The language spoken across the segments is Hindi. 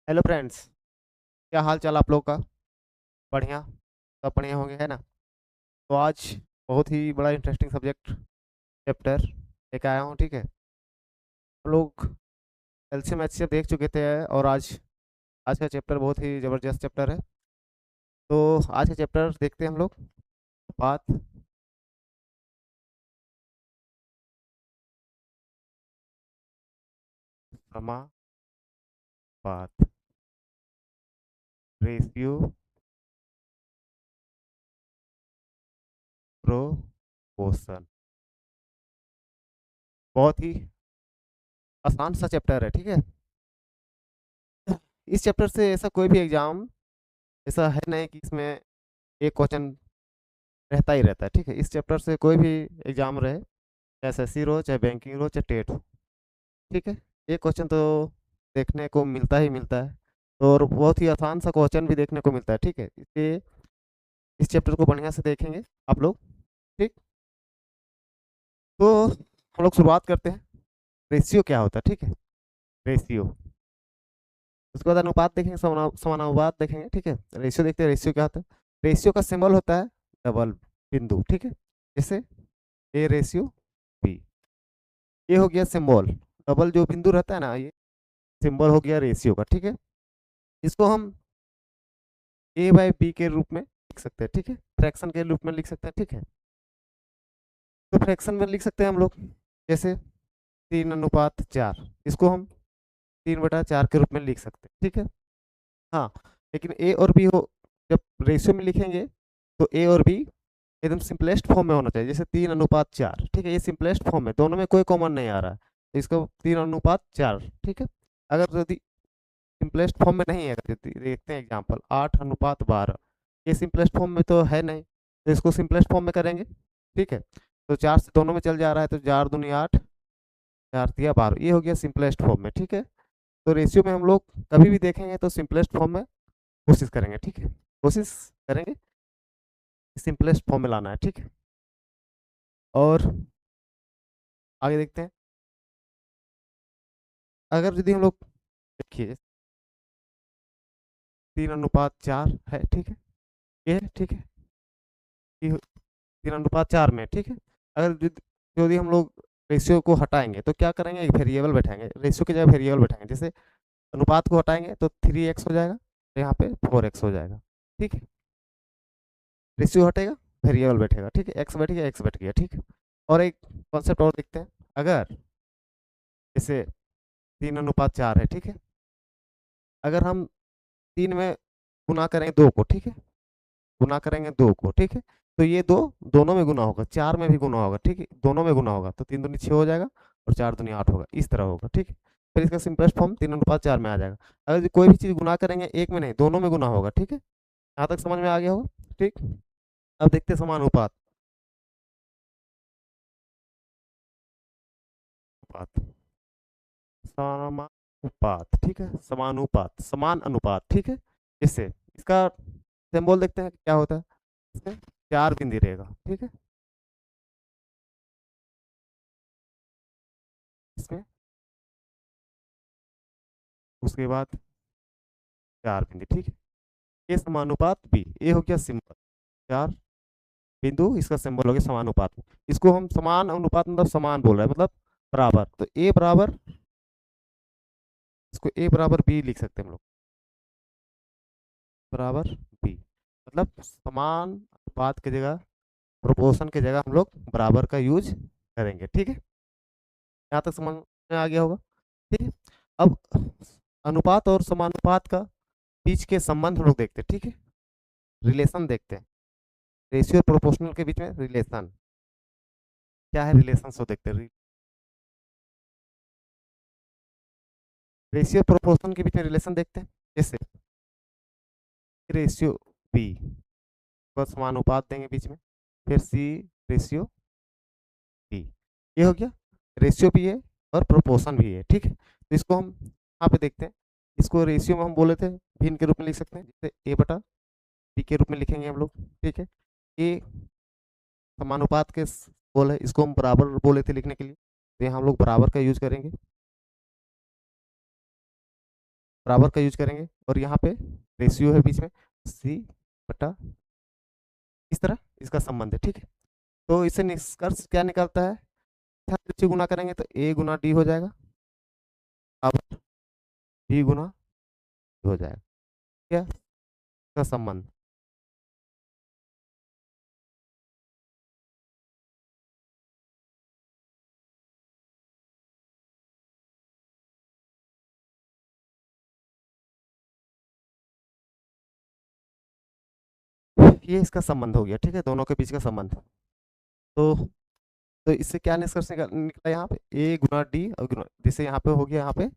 Hello friends. क्या हाल चाल आप लोग का? बढ़िया। सब बढ़िया होंगे, है ना? तो आज बहुत ही बड़ा इंटरेस्टिंग सब्जेक्ट चैप्टर लेकर आया हूँ, ठीक है। हम लोग एलसीएम एचसीएफ देख चुके थे और आज आज का चैप्टर बहुत ही ज़बरदस्त चैप्टर है। तो आज का चैप्टर देखते हैं हम लोग। बात समानुपात, रेशियो, प्रोपोर्शन। बहुत ही आसान सा चैप्टर है, ठीक है। इस चैप्टर से ऐसा कोई भी एग्जाम ऐसा है नहीं कि इसमें एक क्वेश्चन रहता ही रहता है, ठीक है। इस चैप्टर से कोई भी एग्जाम रहे, चाहे एसएससी हो, चाहे बैंकिंग हो, चाहे टेट हो, ठीक है। ये क्वेश्चन तो देखने को मिलता ही मिलता है, और बहुत ही आसान सा क्वेश्चन भी देखने को मिलता है, ठीक है। इसलिए इस चैप्टर को बढ़िया से देखेंगे आप लोग, ठीक। तो हम लोग शुरुआत करते हैं। रेशियो क्या होता है, ठीक है। रेशियो, उसके बाद अनुपात देखेंगे, समानुपात देखेंगे, ठीक है। रेशियो देखते हैं, रेशियो क्या होता है। रेशियो का सिंबल होता है डबल बिंदु, ठीक है। जैसे ए रेशियो बी, ये हो गया सिंबल। डबल जो बिंदु रहता है ना, ये सिंबल हो गया रेशियो का, ठीक है। इसको हम ए बाई बी के रूप में लिख सकते हैं, ठीक है। फ्रैक्शन के रूप में लिख सकते हैं, ठीक है। तो फ्रैक्शन में लिख सकते हैं हम लोग, जैसे 3:4, इसको हम 3/4 के रूप में लिख सकते हैं, ठीक है। हाँ, लेकिन ए और बी हो, जब रेशियो में लिखेंगे तो ए और बी एकदम सिंपलेस्ट फॉर्म में होना चाहिए, जैसे 3:4, ठीक है। ये सिंपलेस्ट फॉर्म है, दोनों में कोई कॉमन नहीं आ रहा है, तो इसको 3:4, ठीक है। अगर यदि सिंपलेस्ट फॉर्म में नहीं है, देखते हैं एग्जांपल 8:12, ये सिंपलेस्ट फॉर्म में तो है नहीं, तो इसको सिंपलेस्ट फॉर्म में करेंगे, ठीक है। तो 4 से दोनों में चल जा रहा है, तो 4 दूनी 8, 4 तिया 12, ये हो गया सिंपलेस्ट फॉर्म में, ठीक है। तो रेशियो में हम लोग कभी भी देखेंगे तो सिंपलेस्ट फॉर्म में कोशिश करेंगे, ठीक है। कोशिश करेंगे सिंपलेस्ट फॉर्म में लाना है, ठीक है। और आगे देखते हैं। अगर यदि हम लोग देखिए 3:4 है, ठीक है। ये है, ठीक है। ये 3:4 में, ठीक है। अगर यदि हम लोग रेशियो को हटाएंगे तो क्या करेंगे, एक वेरिएबल बैठाएंगे, रेशियो की जगह वेरिएबल बैठाएंगे। जैसे अनुपात को हटाएंगे तो 3x हो जाएगा, तो यहाँ पे 4x हो जाएगा, ठीक है। रेशियो हटेगा, वेरिएबल बैठेगा, ठीक है। एक्स बैठ गया, एक्स बैठ गया, ठीक है। और एक कॉन्सेप्ट और देखते हैं। अगर जैसे 3:4 है, ठीक है। अगर हम 3 में गुना करेंगे 2 को, ठीक है। गुना करेंगे 2 को, ठीक है। तो ये दो दोनों में गुना होगा, 4 में भी गुना होगा, ठीक है। दोनों में गुना होगा तो 3 दूनी 6 हो जाएगा, और 4 दूनी 8 होगा, इस तरह होगा, ठीक है। फिर इसका सिंपलेस्ट फॉर्म 3:4 में आ जाएगा। अगर कोई भी चीज़ गुना करेंगे एक में नहीं, दोनों में गुना होगा, ठीक है। यहाँ तक समझ में आ गया होगा, ठीक। अब देखते हैं समानुपात। अनुपात, समानुपात, ठीक है। समानुपात, समान अनुपात, ठीक है। इससे इसका सिंबल देखते हैं क्या होता है। इसमें 4 बिंदी रहेगा, ठीक है। इसमें उसके बाद 4 बिंदी, ठीक है। ये समानुपात बी, ये हो गया सिंबल, 4 बिंदु, इसका सिंबल हो गया समानुपात। इसको हम समान अनुपात मतलब समान बोल रहे हैं, मतलब बराबर, तो ए बराबर, इसको ए बराबर बी लिख सकते हैं हम लोग, बराबर बी, मतलब समान अनुपात की जगह, प्रोपोर्शन की जगह हम लोग बराबर का यूज करेंगे, ठीक है। यहाँ तक समझ में आ गया होगा, ठीक है। अब अनुपात और समानुपात का बीच के संबंध हम लोग देखते हैं, ठीक है। रिलेशन देखते हैं, रेशियो और प्रोपोर्शनल के बीच में रिलेशन क्या है, रिलेशन सो देखते हैं। रेशियो प्रोपोर्शन के बीच में रिलेशन देखते हैं, जैसे रेशियो बी को समानुपात देंगे बीच में, फिर सी रेशियो बी, ये हो गया। रेशियो भी है और प्रोपोर्शन भी है, ठीक है। तो इसको हम यहाँ पे देखते हैं। इसको रेशियो में हम बोले थे भिन्न के रूप में लिख सकते हैं, जैसे ए बटा बी के रूप में लिखेंगे हम लोग, ठीक है। ए समानुपात के बोल है, इसको हम बराबर बोले थे लिखने के लिए, तो यहाँ हम लोग बराबर का यूज करेंगे। बराबर का यूज करेंगे, और यहाँ पे रेशियो है बीच में, सी बटा, इस तरह इसका संबंध है, ठीक है। तो इससे निष्कर्ष क्या निकलता है, से गुना करेंगे तो ए गुना डी हो जाएगा, अब डी गुना हो जाएगा, क्या इसका संबंध। ये इसका संबंध हो गया, ठीक है, दोनों के बीच का संबंध। तो इससे क्या निष्कर्ष निकला यहाँ पे, ए गुना डी और गुना, जैसे यहाँ पे हो गया, यहाँ पे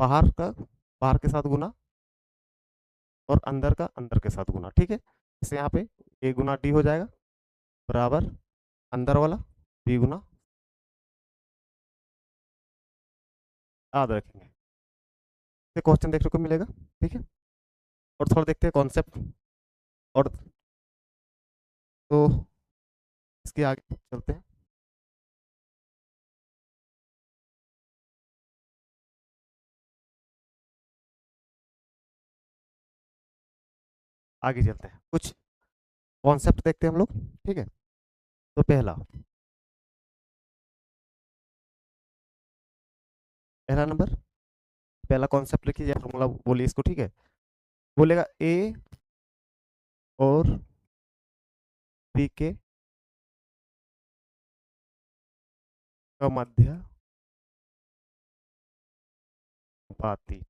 बाहर का बाहर के साथ गुना, और अंदर का अंदर के साथ गुना, ठीक है। जैसे यहाँ पे ए गुना डी हो जाएगा, बराबर अंदर वाला बी गुना, याद रखेंगे, इससे क्वेश्चन देखने को मिलेगा, ठीक है। और थोड़ा देखते हैं कॉन्सेप्ट, और तो इसके आगे चलते हैं। आगे चलते हैं, कुछ कॉन्सेप्ट देखते हैं हम लोग, ठीक है। तो पहला नंबर, पहला कॉन्सेप्ट लिखिए या फॉर्मूला बोलिए इसको, ठीक है। बोलेगा ए और बी के का मध्यानुपाती,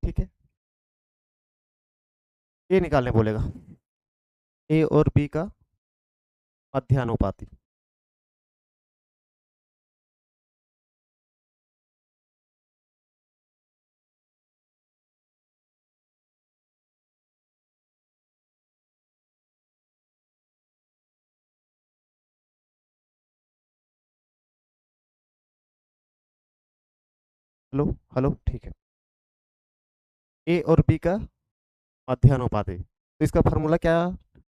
ठीक है, ये निकालने बोलेगा, ए और बी का मध्यानुपाती। हेलो, हेलो, ठीक है, ए और बी का मध्यानुपाती, तो इसका फार्मूला क्या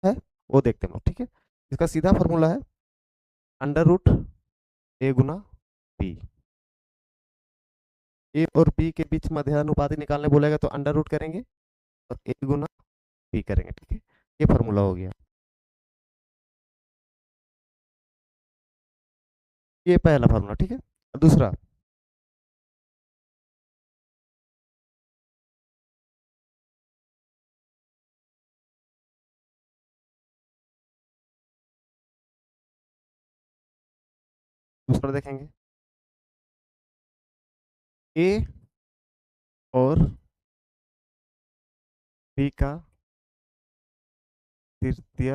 है वो देखते हैं हम लोग, ठीक है। इसका सीधा फार्मूला है अंडर रूट ए गुना बी, ए और बी के बीच मध्यानुपाती निकालने बोलेगा तो अंडर रूट करेंगे और ए गुना बी करेंगे, ठीक है। ये फार्मूला हो गया, ये पहला फार्मूला, ठीक है। दूसरा, दूसरा देखेंगे, ए और बी का तृतीय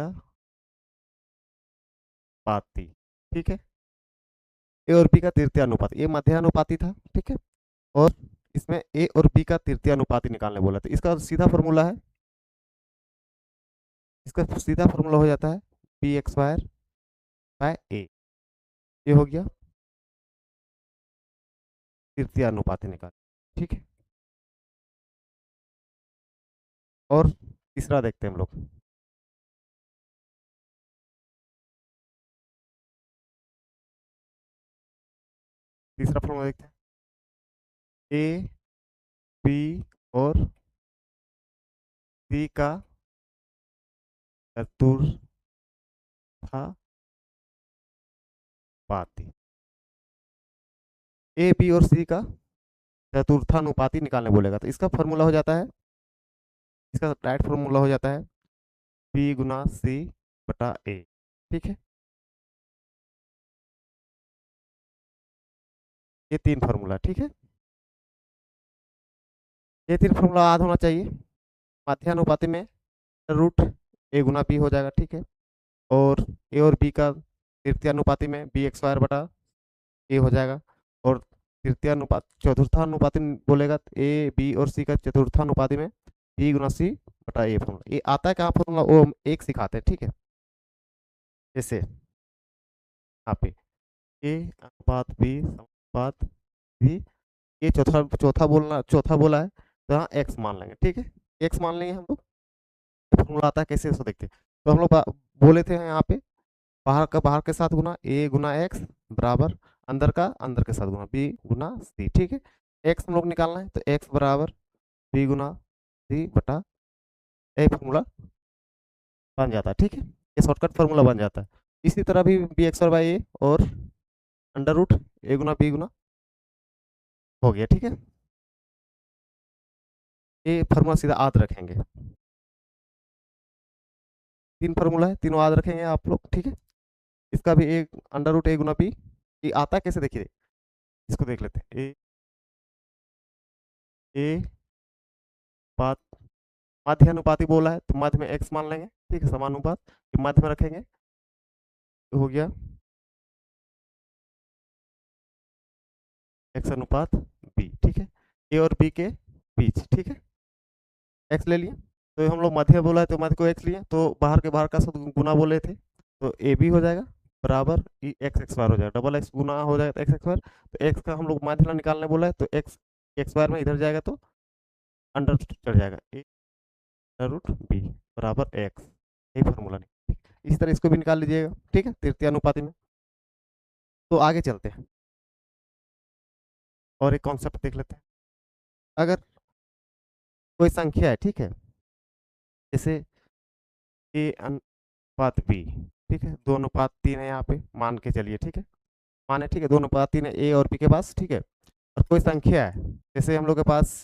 पाती, ठीक है, ए और बी का तृतीय अनुपात, ये मध्यानुपाती था, ठीक है। और इसमें ए और बी का तृतीय अनुपाती निकालने बोला, तो इसका सीधा फॉर्मूला है, इसका सीधा फॉर्मूला हो जाता है बी एक्स वायर बाय ए, ये हो गया तृतीय अनुपाती निकाल, ठीक है। और तीसरा देखते हैं हम लोग, तीसरा फॉर्मूला देखते हैं, ए बी और सी का चतुर्थापाती, ए बी और सी का चतुर्थानुपाती निकालने बोलेगा, तो इसका फॉर्मूला हो जाता है, इसका डायरेक्ट फॉर्मूला हो जाता है बी गुना सी बटा ए, ठीक है। ये तीन फार्मूला, ठीक है, ये तीन फार्मूला याद होना चाहिए। मध्यानुपाती में रूट ए गुना बी हो जाएगा, ठीक है। और ए और बी का तृतीय अनुपाती में बी एक्स वायर बटा ए हो जाएगा। और तृतीय अनुपात चतुर्थानुपाती बोलेगा तो ए बी और सी का चतुर्थानुपाती में बी गुना सी बटा ए फॉर्मूला, ये आता है कहाँ फॉर्मूला, वो हम एक सिखाते हैं, ठीक है। जैसे यहाँ पे ए अनुपात बी अनुपात बी, ये चौथा चौथा बोलना चौथा बोला है, तो यहाँ एक्स मान लेंगे, ठीक है, एक्स मान लेंगे हम लोग। फॉर्मूला आता है कैसे उसको देखते हैं, तो हम लोग बोले थे यहाँ पे बाहर के साथ गुना ए गुना एक्स बराबर अंदर का अंदर के साथ गुना बी गुना सी, ठीक है। एक्स हम लोग निकालना है, तो एक्स बराबर बी गुना सी बटा ए फॉर्मूला बन जाता है। ठीक है, ये शॉर्टकट फार्मूला बन जाता है। इसी तरह भी बी एक्स और वाई ए और अंडर रूट ए गुना बी गुना हो गया। ठीक है, ये फार्मूला सीधा याद रखेंगे। तीन फार्मूला है, तीनों याद रखेंगे आप लोग। ठीक है, इसका भी एक अंडर रूट ए गुना बी, ये आता है कैसे देखिए, इसको देख लेते हैं। ए बात माध्य अनुपाती बोला है तो माध्य में एक्स मान लेंगे। ठीक है, समानुपात ये माध्य में रखेंगे तो हो गया एक्स अनुपात बी। ठीक है, ए और बी के बीच। ठीक है, एक्स ले लिए तो हम लोग मध्य बोला है तो मध्य को एक्स लिए, तो बाहर के बाहर का सब गुना बोले थे तो ए बी हो जाएगा बराबर ई एक्स एक्स बार हो जाएगा, डबल एक्स गुना हो जाएगा तो एक्स एक्स बार। तो एक्स का हम लोग माध्य निकालने बोला है तो एक्स एक्स बार में इधर जाएगा तो अंडर चढ़ जाएगा, ए अंडर रूट बी बराबर एक्स। यही फॉर्मूला नहीं। ठीक, इसी तरह इसको भी निकाल लीजिएगा। ठीक है, तृतीय अनुपाति में। तो आगे चलते हैं और एक कॉन्सेप्ट देख लेते हैं। अगर कोई संख्या है, ठीक है, जैसे ए अनुपात बी, ठीक है, 2:3 है यहाँ पे मान के चलिए। ठीक है, माने ठीक है 2:3 है ए और बी के पास। ठीक है, और कोई संख्या है जैसे हम लोग के पास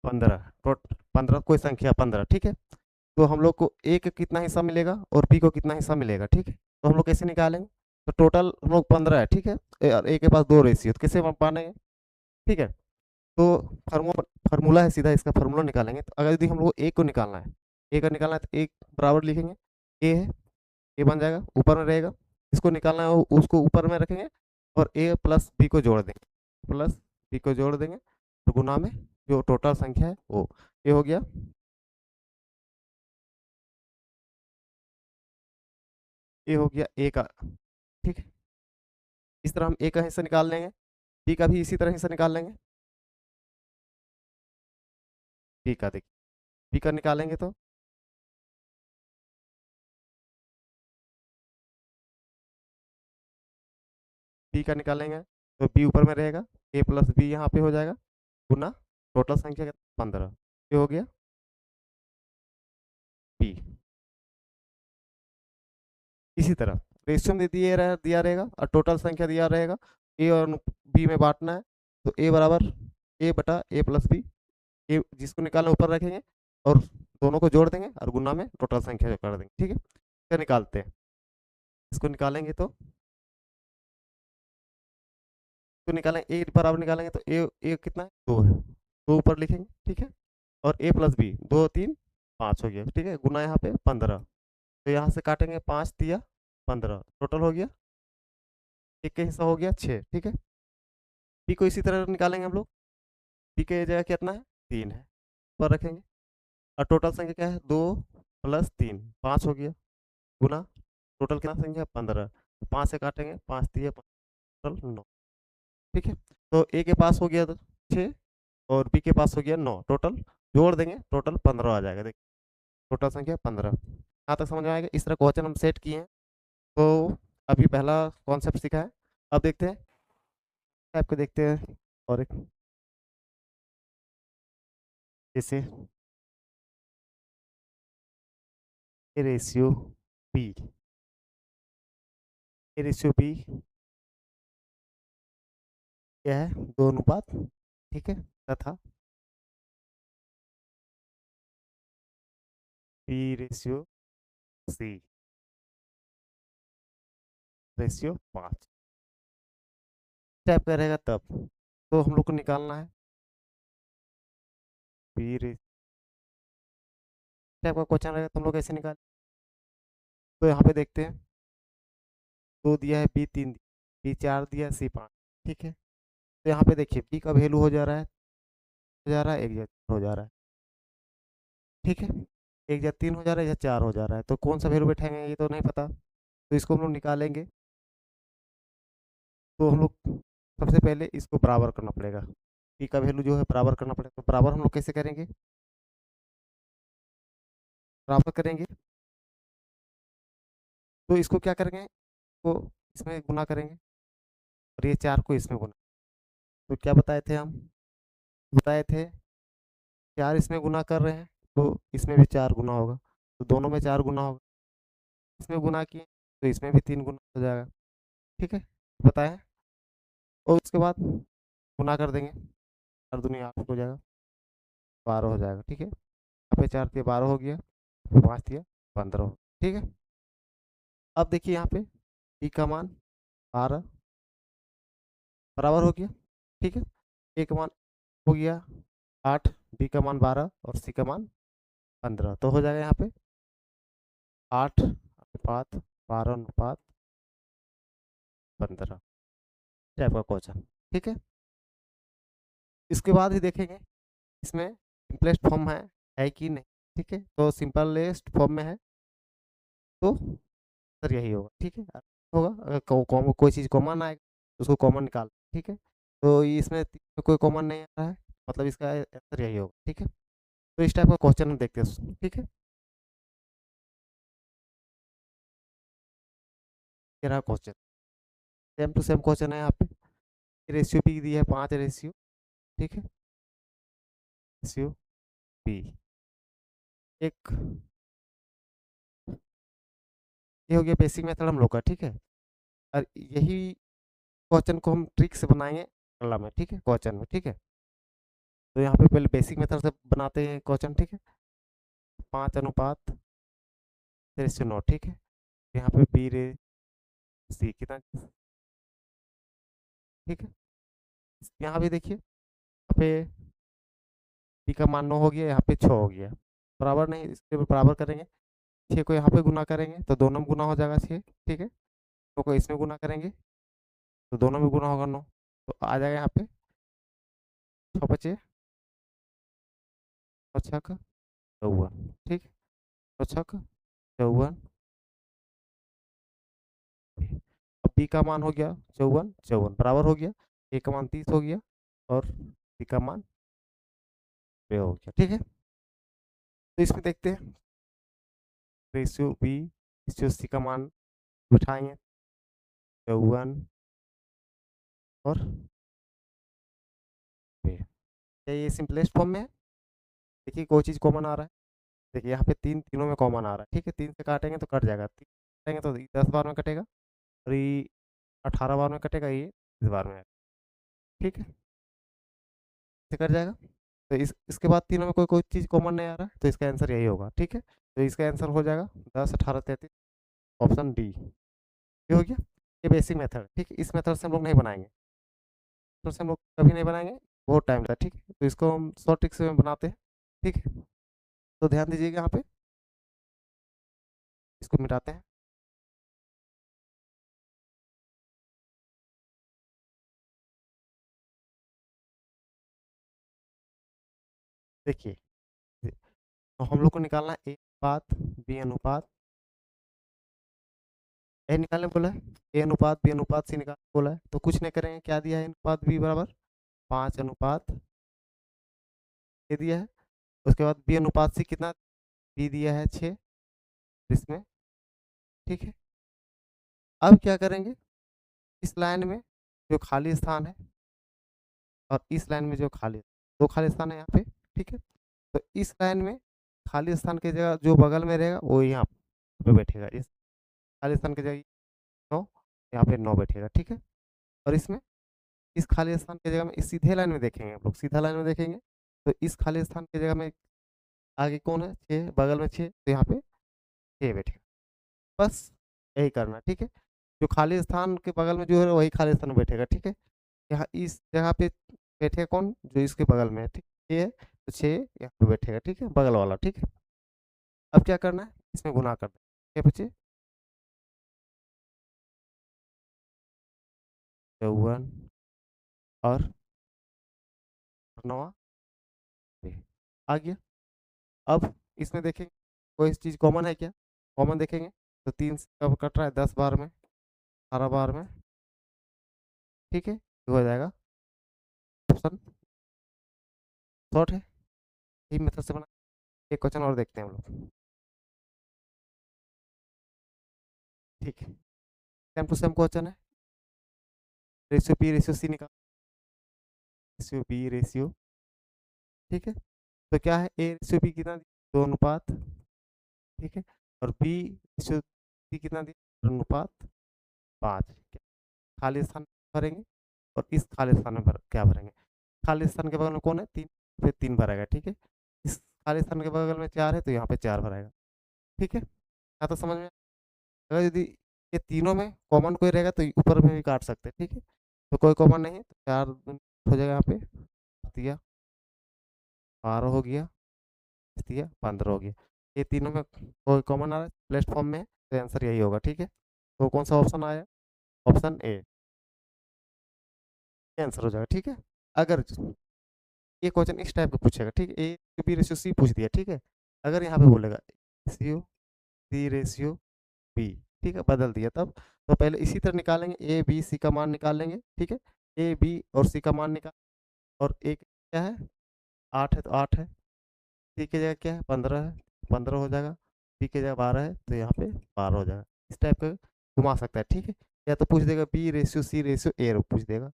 15, टोट 15 कोई संख्या 15। ठीक है, तो हम लोग को ए का कितना हिस्सा मिलेगा और बी को कितना हिस्सा मिलेगा। ठीक है, तो हम लोग कैसे निकालेंगे, तो टोटल हम लोग 15 है। ठीक है, और ए के पास 2 रेशियो, तो कैसे मानेंगे। ठीक है, तो फार्मूला है सीधा, इसका फार्मूला निकालेंगे। तो अगर यदि हम लोग ए को निकालना है, ए का निकालना है तो एक बराबर लिखेंगे, ए है, ए बन जाएगा ऊपर में रहेगा। इसको निकालना है उसको ऊपर में रखेंगे और ए प्लस बी को जोड़ देंगे, प्लस बी को जोड़ देंगे तो गुना में जो टोटल संख्या है वो ये हो गया। ये हो गया ए का। ठीक है, इस तरह हम ए का हिस्सा निकाल लेंगे, बी का भी इसी तरह हिस्सा निकाल लेंगे। बी का देखिए, बी का निकालेंगे तो बी का निकालेंगे तो बी ऊपर में रहेगा, ए प्लस बी यहाँ पे हो जाएगा गुना टोटल संख्या 15। ये हो गया बी। इसी तरह रेशियो में दिया रहेगा और टोटल संख्या दिया रहेगा, ए और बी में बांटना है तो ए बराबर ए बटा ए प्लस बी, ए जिसको निकालना ऊपर रखेंगे और दोनों को जोड़ देंगे और गुना में टोटल संख्या जो कर देंगे। ठीक है, क्या निकालते हैं, इसको निकालेंगे तो निकालें ए बराबर निकालेंगे तो ए कितना है 2 है, 2 ऊपर लिखेंगे। ठीक है, और ए प्लस बी 2 3 5 हो गया। ठीक है, गुना यहाँ पे 15, तो यहाँ से काटेंगे 5 दिया 15, टोटल हो गया एक का हिस्सा हो गया 6। ठीक है, बी को इसी तरह निकालेंगे हम लोग, बी के जगह कितना है 3 है, ऊपर रखेंगे और टोटल संख्या क्या है 2 प्लस 3 5 हो गया गुना टोटल कितना संख्या 15, तो 5 से काटेंगे 5 दिए टोटल 9। ठीक है, तो ए के पास हो गया 6 और बी के पास हो गया 9, टोटल जोड़ देंगे टोटल 15 आ जाएगा। देखिए टोटल संख्या 15। यहाँ तक समझ में आएगा। इस तरह क्वेश्चन हम सेट किए हैं। तो अभी पहला कॉन्सेप्ट सीखा है, अब देखते हैं टाइप को देखते हैं। और एक जैसे A ratio B, A ratio B क्या है 2:। ठीक है, तथा B ratio C ratio 5 type का रहेगा तब तो हम लोग को निकालना है बी रेशियो टाइप का क्वेश्चन रहेगा तो हम लोग कैसे निकाल। तो यहाँ पे देखते हैं 2 दिया है, बी 3 बी 4 दिया, सी 5। ठीक है, तो यहाँ पे देखिए बी का वैल्यू हो जा रहा है, एक या हो जा रहा है। ठीक है, एक या 3 हो जा रहा है या 4 हो जा रहा है, तो कौन सा वैल्यू बैठाएंगे ये तो नहीं पता, तो इसको हम लोग निकालेंगे। तो हम लोग सबसे पहले इसको बराबर करना पड़ेगा, बी का वैल्यू जो है बराबर करना पड़ेगा। तो बराबर हम लोग कैसे करेंगे, बराबर करेंगे तो इसको क्या करेंगे, तो इसमें गुना करेंगे और ये 4 को इसमें गुना। तो क्या बताए थे हम, बताए थे 4 इसमें गुना कर रहे हैं तो इसमें भी 4 गुना होगा, तो दोनों में 4 गुना होगा। इसमें गुना किए तो इसमें भी 3 गुना हो जाएगा। ठीक है, बताए। और उसके बाद गुना कर देंगे, 4 दूनी 8 हो जाएगा, 12 हो जाएगा। ठीक है, यहाँ पे 4 दिए 12 हो गया, 5 दिया 15 हो। ठीक है, अब देखिए यहाँ पे बी का मान 12 बराबर हो गया। ठीक है, ए का मान हो गया 8, बी का मान 12 और सी का मान 15, तो हो जाएगा यहाँ पे 8 अनुपात 12 अनुपात 15 टाइप का क्वेश्चन। ठीक है, इसके बाद ही देखेंगे इसमें सिंपलेस्ट फॉर्म है कि नहीं। ठीक है, तो सिंपलेस्ट फॉर्म में है तो सर यही होगा। ठीक है, होगा अगर कोई चीज़ कॉमन आएगा तो उसको कॉमन निकाल। ठीक है, तो इसमें कोई कॉमन नहीं आ रहा है, मतलब इसका आंसर यही होगा। ठीक है, तो इस टाइप का क्वेश्चन हम देखते हैं। ठीक है, ये रहा question, same to same question है। यहाँ पे रेशियो बी दी है 5 रेशियो। ठीक है, रेशियो बी एक, ये हो गया बेसिक मेथड हम लोग का। ठीक है, और यही क्वेश्चन को हम ट्रिक से बनाएंगे अगला में। ठीक है, क्वेश्चन में। ठीक है, तो यहाँ पे पहले बेसिक मेथड से बनाते हैं क्वेश्चन। ठीक है, 5 अनुपात 3:9। ठीक है, यहाँ पे बी रे सी कितना। ठीक है, यहाँ भी देखिए, यहाँ पे बी का मान 9 हो गया, यहाँ पे 6 हो गया, बराबर नहीं, इसके बराबर करेंगे। 6 को यहाँ पे गुना करेंगे तो दोनों में गुना हो जाएगा 6। ठीक है, 9 को इसमें गुना करेंगे तो दोनों में गुना होगा 9, तो आ जाएगा यहाँ पे 6 बचे 6 का 54। ठीक है, 6 का 54, अब बी का मान हो गया 54, 54 बराबर हो गया, ए का मान 30 हो गया और सी का मान 2 हो गया। ठीक है, तो इसमें देखते हैं रेशियो बी रेशियो सी का मान उठाएंगे 54 और 2। क्या ये सिंपलेस्ट फॉर्म में है? देखिए कोई चीज़ कॉमन आ रहा है, देखिए यहाँ पे तीनों में कॉमन आ रहा है। ठीक है, 3 से काटेंगे तो कट जाएगा, 3 काटेंगे तो 10 बार में कटेगा और ये 18 बार में कटेगा, ये 20 बार में। ठीक है, से कट जाएगा, तो इसके बाद तीनों में कोई कोई चीज़ कॉमन नहीं आ रहा है, तो इसका आंसर यही होगा। ठीक है, तो इसका आंसर हो जाएगा 10 18 33, ऑप्शन डी। ये हो गया, ये बेसिक मेथड। ठीक है, इस मेथड से हम लोग नहीं बनाएंगे, तो से हम लोग कभी नहीं बनाएंगे, बहुत टाइम लगता है। ठीक है, तो इसको हम शॉर्ट ट्रिक्स में बनाते हैं। ठीक है, तो ध्यान दीजिएगा यहाँ पे, इसको मिटाते हैं। देखिए, तो हम लोग को निकालना है ए अनुपात बी अनुपात, ए निकालने बोला है, ए अनुपात बी अनुपात सी निकालने बोला है, तो कुछ नहीं करेंगे, क्या दिया है अनुपात बी बराबर 5 अनुपात ए दिया है। उसके बाद बी अनुपात सी कितना, बी दिया है 6 इसमें। ठीक है, अब क्या करेंगे, इस लाइन में जो खाली स्थान है और इस लाइन में जो खाली, दो खाली स्थान है यहाँ पे। ठीक है, तो इस लाइन में खाली स्थान की जगह जो बगल में रहेगा वो यहाँ पे बैठेगा, इस खाली स्थान की जगह 9, यहाँ पे 9 बैठेगा। ठीक है, और इसमें इस खाली स्थान की जगह में इस सीधे लाइन में देखेंगे, हम लोग सीधा लाइन में देखेंगे, तो इस खाली स्थान की जगह में आगे कौन है, 6, बगल में 6, तो यहाँ पे 6 बैठेगा। बस यही करना है। ठीक है, जो खाली स्थान के बगल में जो है वही खाली स्थान में बैठेगा। ठीक है, यहाँ इस जगह पे बैठेगा कौन, जो इसके बगल में है। ठीक, ये है तो 6 यहाँ पे बैठेगा। ठीक है, बगल वाला। ठीक है, अब क्या करना है, इसमें गुना कर दें, क्या बचे 54 और 9 आ गया। अब इसमें देखेंगे कोई चीज़ कॉमन है क्या, कॉमन देखेंगे तो 3 से कब कट रहा है, 10 बार में 18 बार में। ठीक है, ये हो जाएगा ऑप्शन शॉर्ट है, यही मेथड से बना। एक क्वेश्चन और देखते हैं हम लोग। ठीक है, सेम टू सेम क्वेश्चन है, रेशियो बी रेशियो सी निकाल, रेशियो बी रेशियो ठीक है। तो क्या है, ए रेशियो बी कितना दिया, 2 अनुपात, ठीक है। और बी रेशियो सी कितना दिया, 2 अनुपात 5। खाली स्थान भरेंगे और इस खाली स्थान में क्या भरेंगे, खाली स्थान के बगल में कौन है, 3, फिर 3 भरेगा, ठीक है। इस खाली स्थान के बगल में 4 है तो यहाँ पे 4 भरेगा, ठीक है। हाँ, तो समझ में, अगर यदि ये तीनों में कॉमन कोई रहेगा तो ऊपर में भी काट सकते हैं, ठीक है। तो कोई कॉमन नहीं है तो 4 हो जाएगा यहाँ पे, दिया 12 हो गया, दिया 15 हो गया। ये तीनों में कोई कॉमन आ रहा है प्लेटफॉर्म में, तो आंसर यही होगा, ठीक है। तो कौन सा ऑप्शन आया, ऑप्शन ए आंसर हो जाएगा, ठीक है। अगर ये क्वेश्चन इस टाइप का पूछेगा, ठीक है, ए बी रेशियो सी पूछ दिया, ठीक है। अगर यहाँ पे बोलेगा रेशियो सी रेशियो बी, ठीक है, बदल दिया तब, तो पहले इसी तरह निकालेंगे, ए बी सी का मान निकाल लेंगे, ठीक है। ए बी और सी का मान निकाल, और एक क्या है, 8 है तो 8 है, सी की जगह क्या है, 15 है, 15 हो जाएगा, बी की जगह 12 है तो यहाँ पे 12 हो जाएगा। इस टाइप का घुमा सकता है, ठीक है। या तो पूछ देगा B ratio C ratio A पूछ देगा,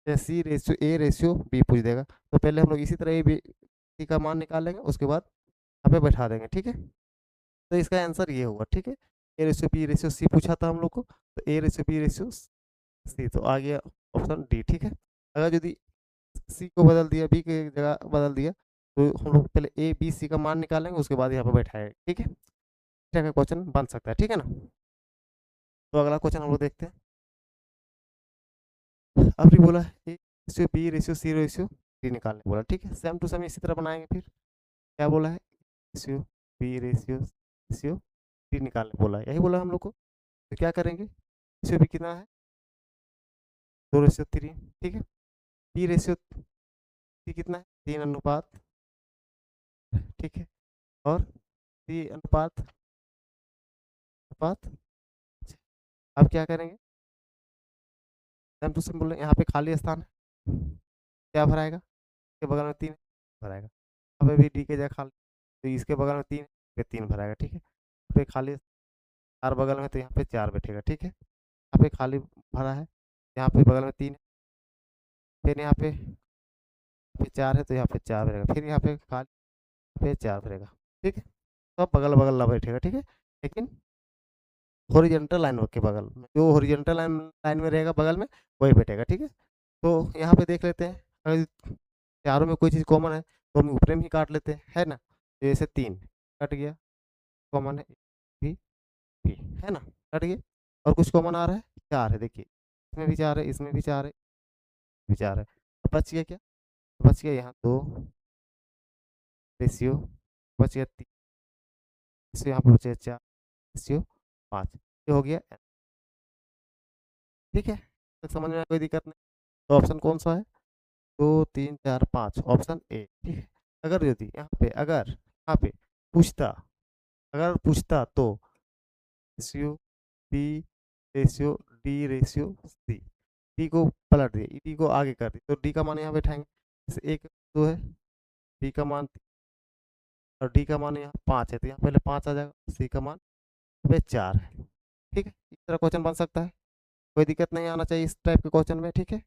या सी रेशियो ए रेशियो बी पूछ देगा। तो पहले हम लोग इसी तरह ए बी सी का मान निकाल लेंगे, उसके बाद यहाँ पे बैठा देंगे, ठीक है। तो इसका आंसर ये होगा, ठीक है। A ratio B ratio C पूछा था हम लोग को, तो A ratio B ratio C, तो आ गया ऑप्शन डी, ठीक है। अगर यदि सी को बदल दिया, बी की जगह बदल दिया, तो हम लोग पहले ए बी सी का मान निकालेंगे, उसके बाद यहाँ पे बैठाएंगे, ठीक है। इस तरह का क्वेश्चन बन सकता है, ठीक है ना। तो अगला क्वेश्चन हम लोग देखते हैं। अब भी बोला A ratio B ratio C ratio D निकालने बोला, ठीक है। सेम टू सेम इसी तरह बनाएंगे, फिर क्या बोला है, ratio B ratio ratio D निकालने बोला है, यही बोला हम लोग को। तो क्या करेंगे, रेशियो बी कितना है, 2:3, ठीक है। बी रेशियो सी कितना है, 3 अनुपात, ठीक है। और सी अनुपात अनुपात, अब क्या करेंगे, सेम टू सेम बोले, यहाँ पे खाली स्थान है, क्या भराएगा, के बगल में 3 भराएगा, अब भी डी के जगह खाली, तो इसके बगल में 3 पे 3 भराएगा, ठीक है। यहाँ पे खाली 4 बगल में, तो यहाँ पे 4 बैठेगा, ठीक है। यहाँ पे खाली भरा है, यहाँ पे बगल में 3, फिर यहाँ पे 4 है तो यहाँ पे 4 भरेगा, फिर यहाँ पे खाली पे 4 भरेगा, ठीक है। सब बगल बगल ला बैठेगा, ठीक है। लेकिन हॉरिजॉन्टल लाइन के बगल में, जो हॉरिजॉन्टल लाइन लाइन में रहेगा बगल में, वही बैठेगा, ठीक है। तो यहाँ पे देख लेते हैं, अगर चारों में कोई चीज़ कॉमन है तो हम ऊपर में ही काट लेते हैं, है ना। तो जैसे 3 कट गया, कॉमन है भी, भी है ना, कट गया। और कुछ कॉमन आ रहा है, 4 है, देखिए इसमें भी 4 है, इसमें भी 4 है, भी 4 है। अब बच गया क्या, बच गया यहाँ 2 रेशियो, बच गया 3 रेशियो, यहाँ पे बच गया 4 रेशियो 5, ये हो गया, ठीक है। तक समझ में कोई दिक्कत नहीं। तो ऑप्शन कौन सा है, 2 3 4 5, ऑप्शन ए, ठीक है। अगर यदि यहाँ पे पूछता, अगर पूछता तो ratio B ratio D ratio C, D को पलट दिए, डी को आगे कर दिए, तो डी का मान यहाँ बैठाएंगे, जैसे 1 2 है, डी का मान 3, और डी का मान यहाँ 5 है, तो यहाँ पहले 5 आ जाएगा, सी का मान यहाँ पे 4 है, ठीक है। इस तरह क्वेश्चन बन सकता है, कोई दिक्कत नहीं आना चाहिए इस टाइप के क्वेश्चन में, ठीक है।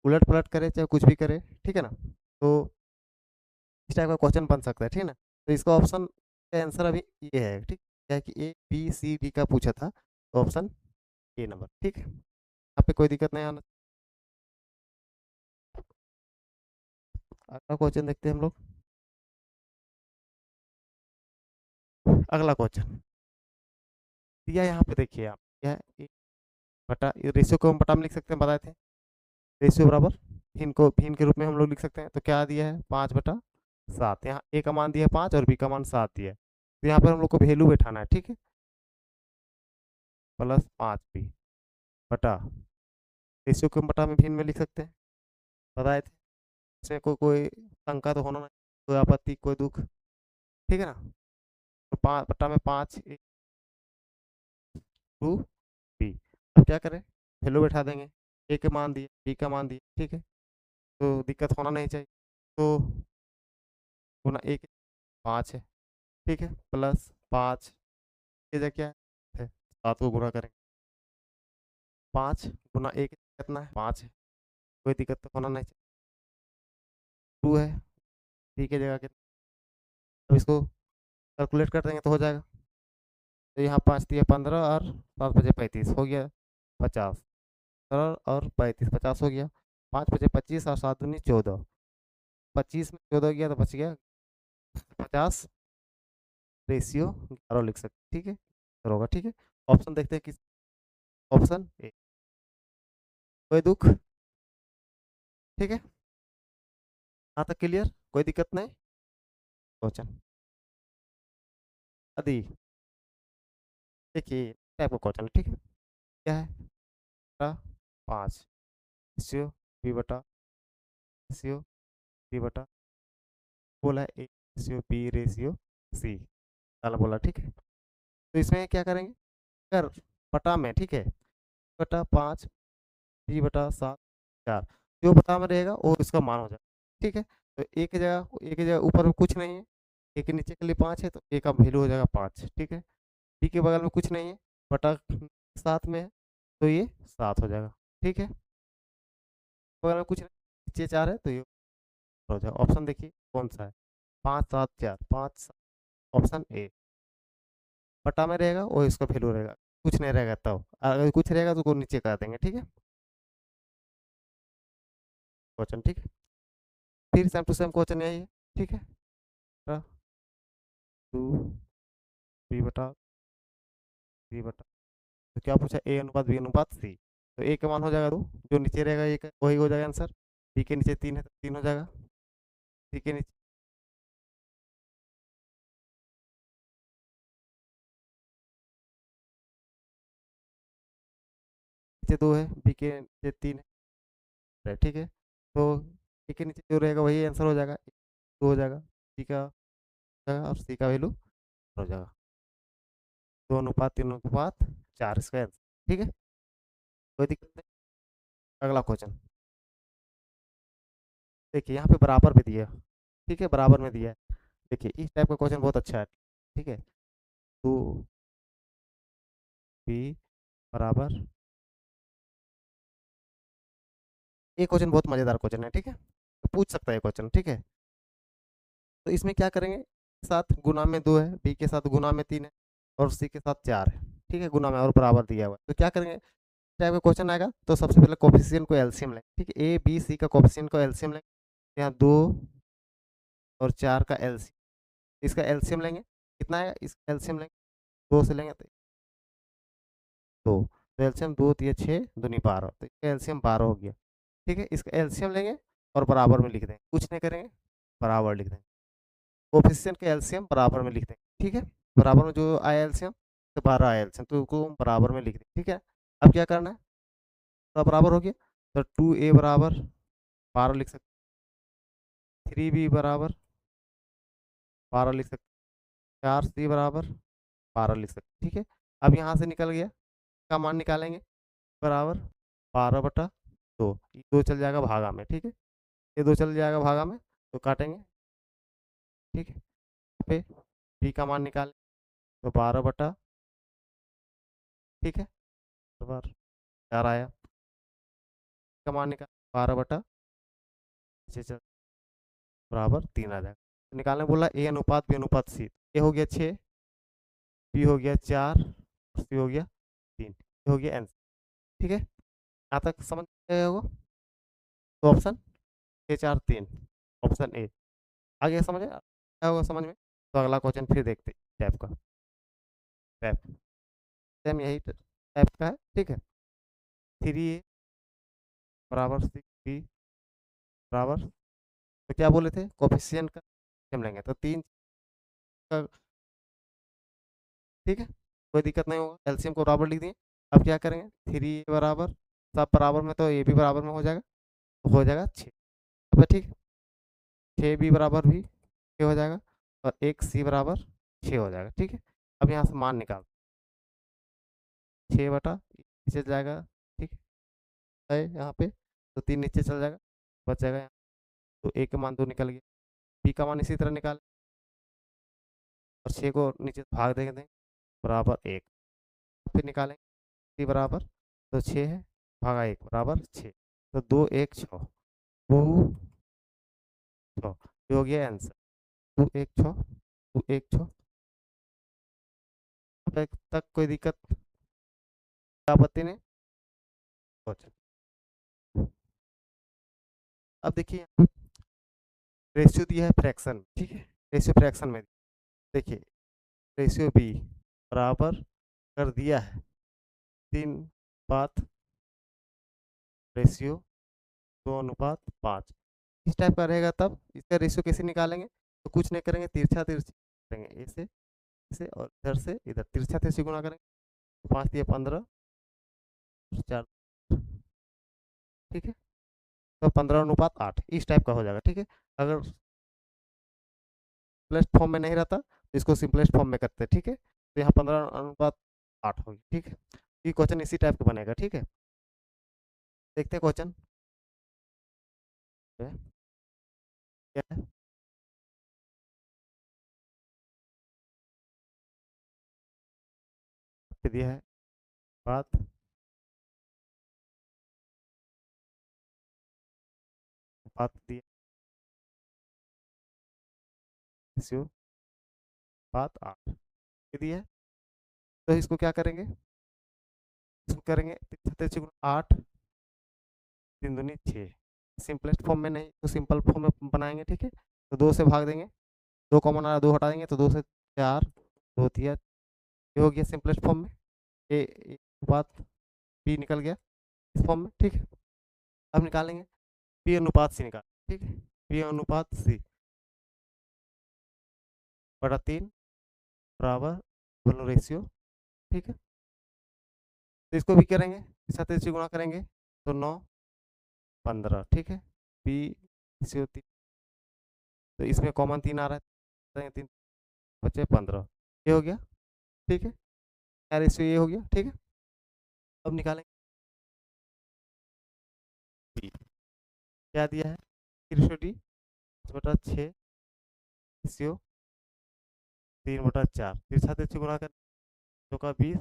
उलट पलट करे चाहे कुछ भी करे, ठीक है ना। तो इस टाइप का क्वेश्चन बन सकता है, ठीक है ना। तो इसका ऑप्शन का आंसर अभी ये है, ठीक, क्या है कि ए बी सी डी का पूछा था, तो ऑप्शन ए नंबर, ठीक है। यहाँ पे कोई दिक्कत नहीं आना। अगला क्वेश्चन देखते हैं हम लोग। अगला क्वेश्चन दिया यहाँ पे, देखिए आप, क्या है, एक बटा, रेशियो को हम बटा में लिख सकते हैं, बताए थे, रेशियो बराबर भिन्न के रूप में हम लोग लिख सकते हैं। तो क्या दिया है, 5/7, यहाँ ए का मान दिया है 5 और बी का मान 7 दिया है, तो यहाँ पर हम लोग को वैल्यू बैठाना है, ठीक है। +5b बटा, रेशियो को हम बटा में भिन्न में लिख सकते हैं, बताए थे। इसमें कोई शंका तो होना नहीं, कोई आपत्ति कोई दुख, ठीक है ना। तो 5/5 टू बी, अब क्या करें, वैल्यू बैठा देंगे, ए के मान दिए, बी का मान दिए, ठीक है। तो दिक्कत होना नहीं चाहिए, तो गुना 1 5 है, ठीक है, +5 ये जगह क्या है, 7 को गुना करेंगे, 5 × 1 कितना है, 5 है, कोई दिक्कत तो होना नहीं चाहिए, 2 है, बी की जगह कितना, अब इसको कैलकुलेट कर देंगे तो हो जाएगा। तो यहाँ 5 × 3 = 15 और 7 × 5 = 35 हो गया 50। 15 और 35 50 हो गया। 5 × 5 = 25 और 7 × 14, 25 में 14 गया तो बच गया 50/11 लिख सकते, ठीक है, तो होगा, ठीक है। ऑप्शन देखते हैं किस, ऑप्शन ए। कोई दुख, ठीक है, यहाँ तक क्लियर, कोई दिक्कत नहीं। क्वेश्चन अदी देखिए टाइप का क्वेश्चन, ठीक है, क्या है, 5 रेशियो बी बटा बोला है, A/B/C वाला बोला, ठीक है। तो इसमें क्या करेंगे, अगर बटा में, ठीक है, बटा 5 B/7 4, जो बटा में रहेगा वो इसका मान हो जाएगा, ठीक है। तो एक जगह ऊपर में कुछ नहीं है, ए के नीचे के लिए 5 है तो ए का वैल्यू हो जाएगा 5, ठीक है। बी के बगल में कुछ नहीं है, बटा 7 में है तो ये 7 हो जाएगा, ठीक है। बगल में कुछ नहीं, नीचे 4 है तो ये हो जाएगा। ऑप्शन देखिए कौन सा है, 5 7 4, 5 ऑप्शन ए। बटा में रहेगा वो इसका वैल्यू रहेगा, कुछ नहीं रहेगा तब, अगर कुछ रहेगा तो उसको नीचे कर देंगे, ठीक है, क्वेश्चन, ठीक है। फिर सेम टू सेम क्वेश्चन यही है, ठीक है। 2 बी बटा तो क्या पूछा, A/B/C, तो ए का मान हो जाएगा 2, जो नीचे रहेगा एक वही हो जाएगा आंसर। बी के नीचे 3 है तो 3 हो जाएगा, सी के नीचे 2 है, बी के नीचे 3 है, ठीक है। तो ए के नीचे जो रहेगा वही आंसर हो जाएगा, 2 हो जाएगा, सी का हो जाएगा और सी का वैल्यू हो जाएगा 2:3:4 इसका आंसर, ठीक है, कोई दिक्कत नहीं। अगला क्वेश्चन देखिए, यहाँ पे बराबर में दिया है, ठीक है, बराबर में दिया है। देखिए इस टाइप का क्वेश्चन बहुत अच्छा है, ठीक है। 2 बी बराबर, ये क्वेश्चन बहुत मजेदार क्वेश्चन है, ठीक है, तो पूछ सकता है क्वेश्चन, ठीक है। तो इसमें क्या करेंगे, साथ गुना में 2 है, बी के साथ गुना में 3 है और सी के साथ 4 है, ठीक है, गुना में और बराबर दिया हुआ है। तो क्या करेंगे, टाइप का क्वेश्चन आएगा तो सबसे पहले कोफिशिएंट को एलसीएम लेंगे, ठीक है, ए बी सी का कोफिशिएंट को एलसीएम लेंगे, यहाँ 2 और 4 का एलसीएम, इसका एलसीएम लेंगे, कितना है, इसका एलसीएम लेंगे 2 से लेंगे तो 2, तो एलसीएम 2 × 3 = 6, 2 × 12, तो इसका एलसीएम 12 हो गया, ठीक है। इसका एलसीएम लेंगे और बराबर में लिख देंगे, कुछ नहीं करेंगे, बराबर लिख देंगे, कोफिशिएंट का एलसीएम बराबर में लिख देंगे, ठीक है। बराबर में जो आया एलसीएम तो 12 आया एलसीएम, तो उसको बराबर में लिख देंगे, ठीक है। अब क्या करना है, तो बराबर हो गया, तो 2a बराबर 12 लिख सकते, 3b बराबर 12 लिख सकते, 4c बराबर 12 लिख सकते, ठीक है। अब यहाँ से निकल गया, का मान निकालेंगे, बराबर 12/2, ये 2 चल जाएगा भागा में, ठीक है, ये 2 चल जाएगा भागा में तो काटेंगे, ठीक है। यहाँ पे b का मान निकालें तो 12/, ठीक है, बराबर 4 आया, का मान निकाल 12/, नीचे चल बराबर 3 आ जाएगा। तो निकालने बोला A/B/C, ए हो गया 6, बी हो गया 4, सी हो गया 3, ये हो गया आंसर, ठीक है। यहाँ तक समझ गए होगा, तो ऑप्शन 6 4 3 ऑप्शन ए, आगे समझ क्या होगा समझ में। तो अगला क्वेश्चन फिर देखते हैं टैप का, टैप सेम यही टैप का है, ठीक है। 3a बराबर 6b बराबर, तो क्या बोले थे, कोफिशिएंट का हम लेंगे तो 3 का, ठीक है, कोई दिक्कत नहीं होगा, एलसीएम को बराबर लिख दिए। अब क्या करेंगे, 3a बराबर, सब बराबर में तो ए भी बराबर में हो जाएगा, तो हो जाएगा 6, अब ठीक है, 6b बराबर भी 6 हो जाएगा और 1c बराबर 6 हो जाएगा, ठीक है। अब यहाँ से मान निकाल, 6 बटा नीचे जाएगा, ठीक है, यहाँ पे तो 3 नीचे चल जाएगा, बच जाएगा यहाँ, तो ए का मान 2 निकल गया, बी का मान इसी तरह निकाल और 6 को नीचे भाग देंगे बराबर 1, फिर निकालेंगे सी बराबर, तो 6 है भागा 1 बराबर 6, तो 2 1 6, 2 6, ये हो गया आंसर। 2 1 6, 2 1 6। अब तक कोई दिक्कत, आपत्ति नहीं? क्वेश्चन, अब देखिए रेशियो दिया है फ्रैक्शन, ठीक है, रेशियो फ्रैक्शन में देखिए रेशियो बी बराबर कर दिया है 3 अनुपात रेशियो 2 अनुपात 5। इस टाइप का रहेगा तब इसका रेशियो कैसे निकालेंगे? तो कुछ नहीं करेंगे, तिरछा तिरछी करेंगे, ऐसे ऐसे और इधर से इधर तिरछा तिरछी गुणा करेंगे। 5 दिए 15, 4, ठीक है, तो 15 अनुपात 8 इस टाइप का हो जाएगा, ठीक है। अगर सिंपलेस्ट फॉर्म में नहीं रहता तो इसको सिंपलेस्ट फॉर्म में करते हैं, ठीक है। तो यहाँ 15 अनुपात 8 होगी, ठीक है। ये क्वेश्चन इसी टाइप का बनेगा, ठीक है। देखते हैं क्वेश्चन क्या है। दिया है बात बात दिया रेशियो बात 8 दिया है। तो इसको क्या करेंगे, इसको करेंगे 8 3 दूनी 6। सिंपलेस्ट फॉर्म में नहीं तो सिंपल फॉर्म में बनाएंगे, ठीक है। तो 2 से भाग देंगे, 2 कॉमन आ रहा, 2 हटा देंगे तो 2 से 4, 2 तिया, ये हो गया सिंपलेस्ट फॉर्म में। ए बात बी निकल गया इस फॉर्म में, ठीक है। अब निकालेंगे पी अनुपात सी निकाल, ठीक है। पी अनुपात सी बटा 3 बराबर दोनों रेशियो, ठीक है। तो इसको भी करेंगे, इस साथ इसी गुणा करेंगे तो 9 15, ठीक है। पी रेशियो 3, तो इसमें कॉमन 3 आ रहा है, 3 बचे 15, ये हो गया, ठीक है। क्या रेशियो ये हो गया, ठीक है। अब निकालेंगे पी, क्या दिया है रेशियो डी 5/6 रेशियो 3/4, फिर साथ इसी गुणा कर, 2 का 20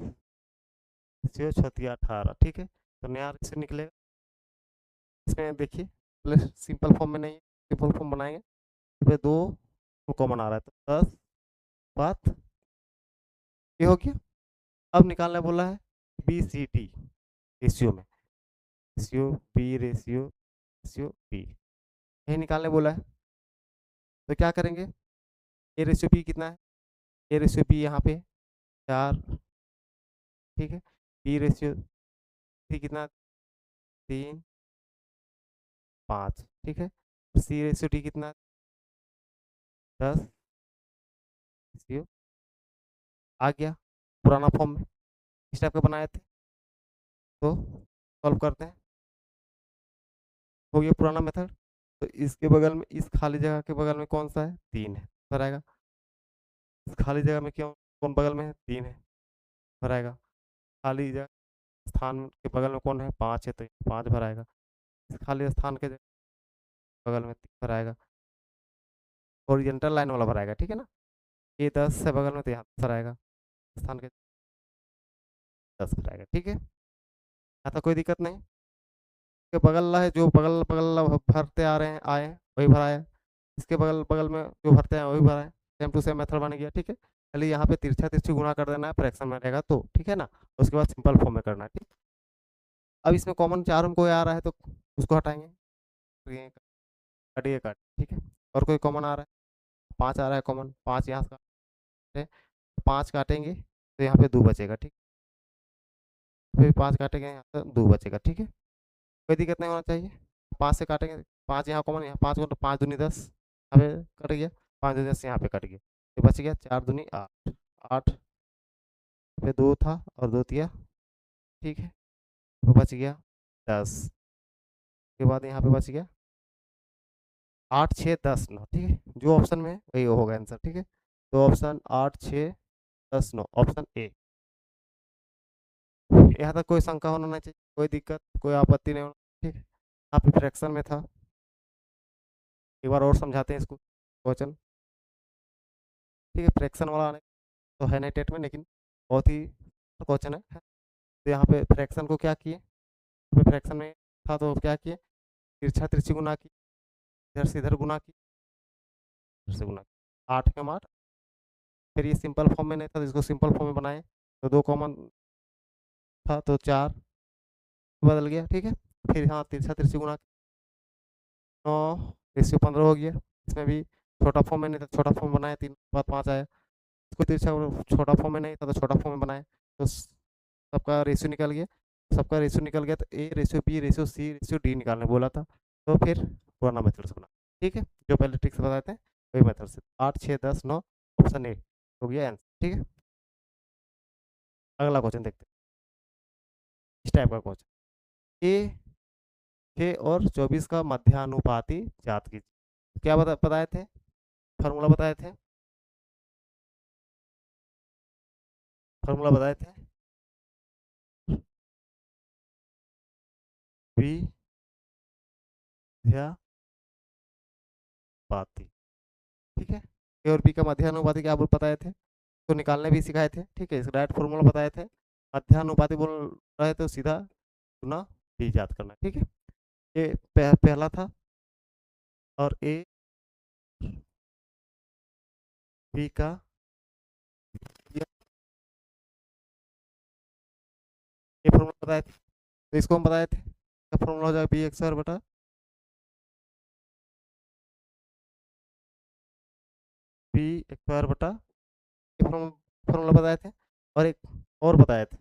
रेशियो 6 18, ठीक है। तो नया रेशियो निकलेगा, इसमें देखिए प्लस सिंपल फॉर्म में नहीं है, सिंपल फॉर्म बनाएंगे पे 2 कॉमन आ रहा है तो 10 बात ये हो गया। अब निकालना बोला है बी सी डी रेशियो में, ratio B ratio ratio B, यही निकालने बोला है। तो क्या करेंगे, ए रेशियो बी कितना है, ए रेशियो बी यहाँ पे 4, ठीक है। बी रेशियो सी कितना 3 5, ठीक है। सी रेशियो डी कितना 10 रेशियो आ गया पुराना फॉर्म में, इस टाइप का बनाए थे। तो सॉल्व करते हैं, हो गया पुराना मेथड। तो इसके बगल में इस खाली जगह के बगल में कौन सा है 3 है, भराएगा। इस खाली जगह में क्यों कौन बगल में है 3 है, भराएगा। खाली जगह स्थान के बगल में कौन है 5 है तो 5 भराएगा। इस खाली स्थान के बगल में 3 भराएगा, ओरिजेंटल लाइन वाला भराएगा, ठीक है ना। ये 10 है बगल में तो यहाँ 10 भराएगा, स्थान के 10 भराएगा, ठीक है। यहाँ तक कोई दिक्कत नहीं। के बगल वाला है जो बगल बगल वाला भरते आ रहे हैं आए हैं, वही भराया। इसके बगल बगल में जो भरते हैं वही भराए, सेम टू सेम मेथड बन गया, ठीक है। खाली यहाँ पे तिरछा तिरछी गुणा कर देना है, फ्रैक्शन में रहेगा तो, ठीक है ना। उसके बाद सिंपल फॉर्म में करना है, ठीक। अब इसमें कॉमन 4 हमको आ रहा है तो उसको हटाएंगे, तो ये कटिए कट, ठीक है। और कोई कॉमन आ रहा है 5 आ रहा है कॉमन, 5 यहाँ से काटे, 5 काटेंगे तो यहाँ पे 2 बचेगा, ठीक। फिर 5 काटेंगे यहाँ से 2 बचेगा, ठीक है। कोई दिक्कत नहीं होना चाहिए। 5 से काटेंगे, 5 यहाँ कॉमन, यहाँ 5 को तो 5 दूनी 10 यहाँ पे कट गया, 5 दूनी 10 यहाँ पे कट गया, तो बच गया 4 दूनी 8, 8 पे 2 था और 2 तिया, ठीक है। तो बच गया 10, के बाद यहाँ पे बच गया 8 6 10 9, ठीक है। जो ऑप्शन में है वही होगा आंसर, ठीक है। तो ऑप्शन 8 6 10 9 ऑप्शन ए। यहाँ तक कोई शंका होना नहीं चाहिए, कोई दिक्कत कोई आपत्ति नहीं होना, ठीक है। यहाँ पे फ्रैक्शन में था, एक बार और समझाते हैं इसको क्वेश्चन, ठीक है। फ्रैक्शन वाला आने तो है नहीं टेट में, लेकिन बहुत ही क्वेश्चन है। तो यहाँ पे फ्रैक्शन को क्या किए, यहाँ पे फ्रैक्शन में था तो क्या किए, तिरछा तिरछी गुना की, इधर से इधर गुना की, से गुना, 8 के 8। फिर ये सिंपल फॉर्म में नहीं था तो इसको सिंपल फॉर्म में बनाए, तो 2 कॉमन था तो 4 बदल गया, ठीक है। फिर यहाँ तिरछा तिरछी गुना 9 रेशियो 15 हो गया। इसमें भी छोटा फॉर्म में नहीं था, छोटा फॉर्म बनाए, 3 के बाद 5 आया। इसको तिरछा छोटा फॉर्म में नहीं था तो छोटा फॉर्म में बनाए, तो सबका रेशियो निकल गया। सबका रेशियो निकल गया तो A ratio B ratio C ratio D निकालने बोला था, तो फिर पुराना मेथड से बना, ठीक है। जो पहले ट्रिक से बताए थे वही मेथड से। 8 6 10 9, ऑप्शन ए हो गया आंसर, ठीक है। अगला क्वेश्चन देखते हैं, इस टाइप का क्वेश्चन। ए 6 और 24 का मध्यानुपाती ज्ञात कीजिए। क्या बताए थे, फार्मूला बताए थे, फार्मूला बताए थे, बी मध्यानुपाती, ठीक है। ए और बी का मध्यानुपाती क्या बोल बताए थे, तो निकालने भी सिखाए थे, ठीक है। इसका डायरेक्ट फॉर्मूला बताए थे। मध्यानुपाती बोल रहे तो सीधा गुना बी याद करना, ठीक है। ये पहला था, और ए बी का ये फॉर्मूला बताए थे, तो इसको हम बताए थे, इसका फॉर्मूला हो जाएगा बी एक्स स्क्वायर बटा, बी स्क्वायर बटा, ये फॉर्मूला बताए थे। और एक और बताए थे,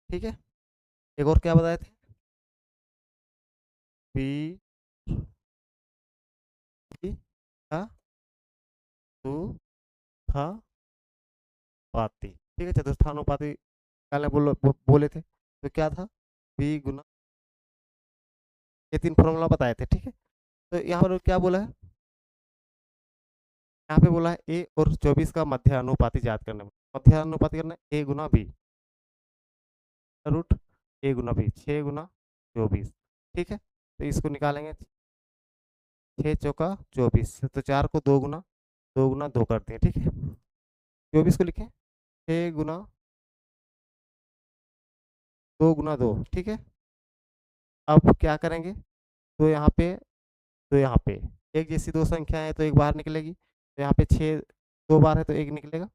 ठीक है। एक और क्या बताए थे, बी का टू था पाती, ठीक है। चतुर्थानुपाती निकालने बोले थे, तो क्या था, बी गुना, ये 3 फॉर्मूला बताए थे, ठीक है। तो यहाँ पर क्या बोला है, यहाँ पे बोला है ए और 24 का मध्यानुपाती ज्ञात करने में। मध्यानुपाती करना है ए गुना बी, रूट ए गुना बी, 6 गुना 24, ठीक है। तो इसको निकालेंगे, 6 चौका 24, तो 4 को 2 गुना 2 कर दिए, ठीक है। 24 को लिखें 6 गुना 2 गुना 2, ठीक है। अब क्या करेंगे, तो यहाँ पे, तो यहाँ पे एक जैसी दो संख्या है तो एक बाहर निकलेगी, तो यहाँ पे 6 2 बार है तो एक निकलेगा,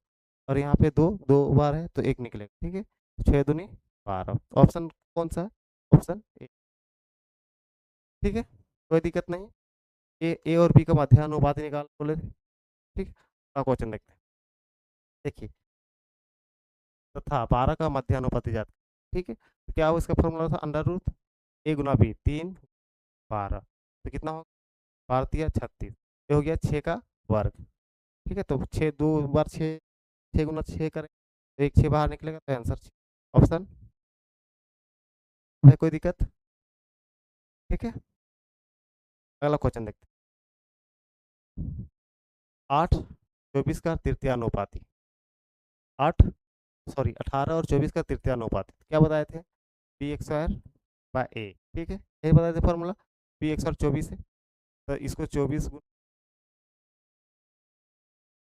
और यहाँ पे 2 2 बार है तो एक निकलेगा, ठीक है। 6 दूनी 12, ऑप्शन कौन सा है, ऑप्शन ए, ठीक है। कोई दिक्कत नहीं। ए और बी का मध्यानुपाती निकाल बोले थे, ठीक है। क्वेश्चन देखते हैं, देखिए, तथा 12 का मध्यानुपाती जाता, ठीक है। तो क्या हो, इसका फॉर्मूला था अंडर रूट ए गुना बी, 3 12, तो कितना हो, 12 36, ये हो गया 6 का वर्ग, ठीक है। तो 6 2 बार 6, 6 गुना 6 करें तो एक 6 बाहर निकलेगा, तो आंसर ऑप्शन है। कोई दिक्कत, ठीक है। अगला क्वेश्चन देखते हैं, 8 24 का तृतीयानुपाती, 8 सॉरी 18 और 24 का तृतीयानुपाती क्या बताए थे, बी एक्स स्क्वायर बाय ए, ठीक है। ये बताए थे फॉर्मूला, बी एक्स और 24 है, तो इसको 24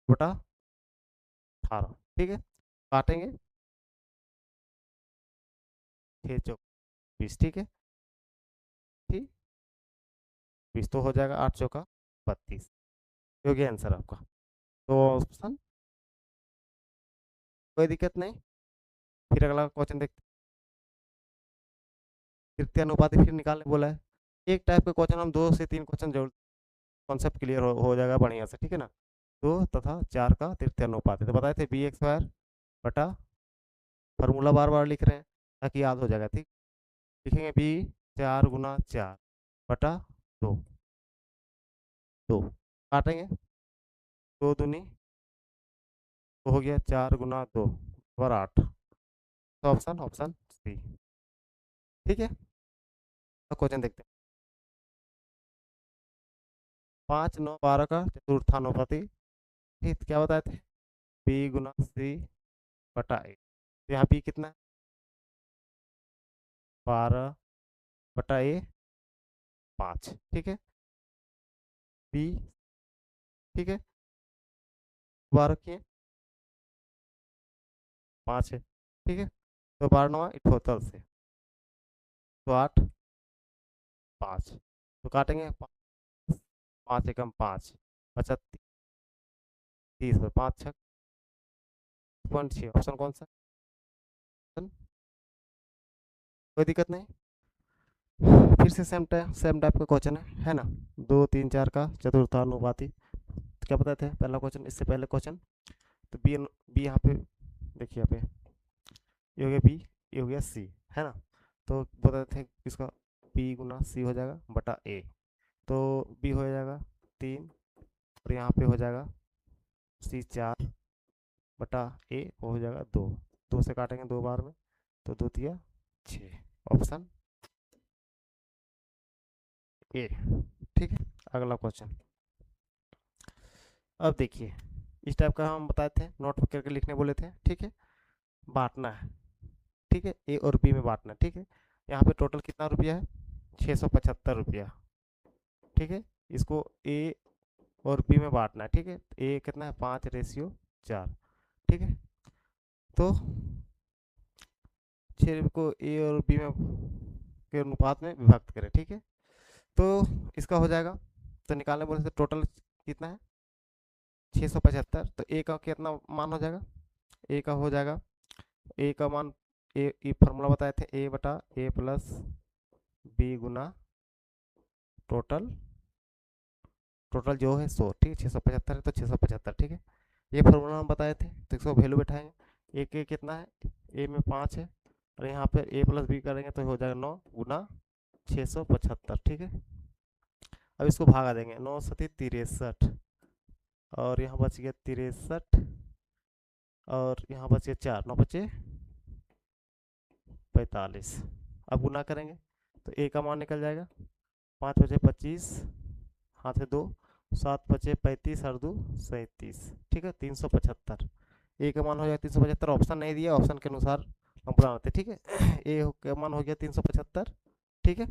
बटा 18, ठीक है। काटेंगे, 6 चौक 20, ठीक है, ठीक 20 तो हो जाएगा, 8 चौका 32, हो गया आंसर आपका। तो ऑप्शन, कोई दिक्कत नहीं। फिर अगला क्वेश्चन देखते, तृतीय अनुपाति फिर निकालने बोला है। एक टाइप का क्वेश्चन हम 2 से 3 क्वेश्चन जरूर, कॉन्सेप्ट क्लियर हो जाएगा बढ़िया से, ठीक है ना। 2 तथा 4 का तृतीय अनुपात तो बताए थे बी एक्स स्क्वायर बटा, फार्मूला बार बार लिख रहे हैं ताकि याद हो जाएगा, ठीक। लिखेंगे बी 4 गुना 4 बटा 2, 2 काटेंगे, 2 दूनी तो हो गया 4 गुना 2 और 8, तो ऑप्शन ऑप्शन सी, ठीक है। तो क्वेश्चन देखते हैं, 5 9 12 का चतुर्थानुपाती, ठीक क्या बताए थे, बी गुना सी बटा ए, तो यहाँ बी कितना है, 12 बटा ए 5, ठीक है। बी, ठीक है, 12 किए 5 है, ठीक है। तो 12 9 78 से, तो 8 5, तो काटेंगे 5 एकम 5 पचहत्तर 30 5 छः 6 ऑप्शन कौन सा? कोई दिक्कत नहीं। फिर से सेम टाइप का क्वेश्चन है ना? 2 3 4 का चतुर्थानुपाती। तो क्या बताए थे पहला क्वेश्चन, इससे पहले क्वेश्चन? तो बी बी यहाँ पे देखिए, यहाँ पे ये हो गया बी, ये हो गया सी, है ना? तो बताए थे इसका बी गुना सी हो जाएगा बटा ए। तो बी हो जाएगा 3 और यहाँ पे हो जाएगा सी 4 बटा ए वो हो जाएगा 2। 2 से काटेंगे 2 बार में, तो 2 तिया 6, ऑप्शन ए। ठीक है, अगला क्वेश्चन। अब देखिए, इस टाइप का हम बताए थे, नोट करके लिखने बोले थे, ठीक है? बांटना है, ठीक है? ए और बी में बांटना है, ठीक है? यहाँ पे टोटल कितना रुपया है? 675 रुपया, ठीक है? इसको ए और बी में बांटना है, ठीक है? ए कितना है? 5:4, ठीक है? तो 6 को ए और बी में के अनुपात में विभक्त करें, ठीक है? तो इसका हो जाएगा, तो निकालने बोले तो टोटल कितना है? 675। तो ए का कितना मान हो जाएगा? ए का हो जाएगा, ए का मान, ए फार्मूला बताए थे, ए बटा ए प्लस बी गुना टोटल, टोटल जो है 100, ठीक है? 675 है तो 675, ठीक है? ये फार्मूला हम बताए थे, तो इसको वैल्यू बैठाएंगे। ए के कितना है? ए में 5 है, और यहाँ पे ए प्लस बी करेंगे तो हो जाएगा 9 गुना 675, ठीक है? अब इसको भागा देंगे, 9 सती 63, और यहाँ बच गया 63, और यहाँ बचे 4, 9 बचे 45। अब गुना करेंगे तो ए का मान निकल जाएगा, 5 बचे 25, हाथ से 2, 7 बचे 35 और 2 37, ठीक है? 375 ए का मान हो जाएगा 375। ऑप्शन नहीं दिया, ऑप्शन के अनुसार हम बनाते, ठीक है? ए का मान हो गया 375, ठीक है?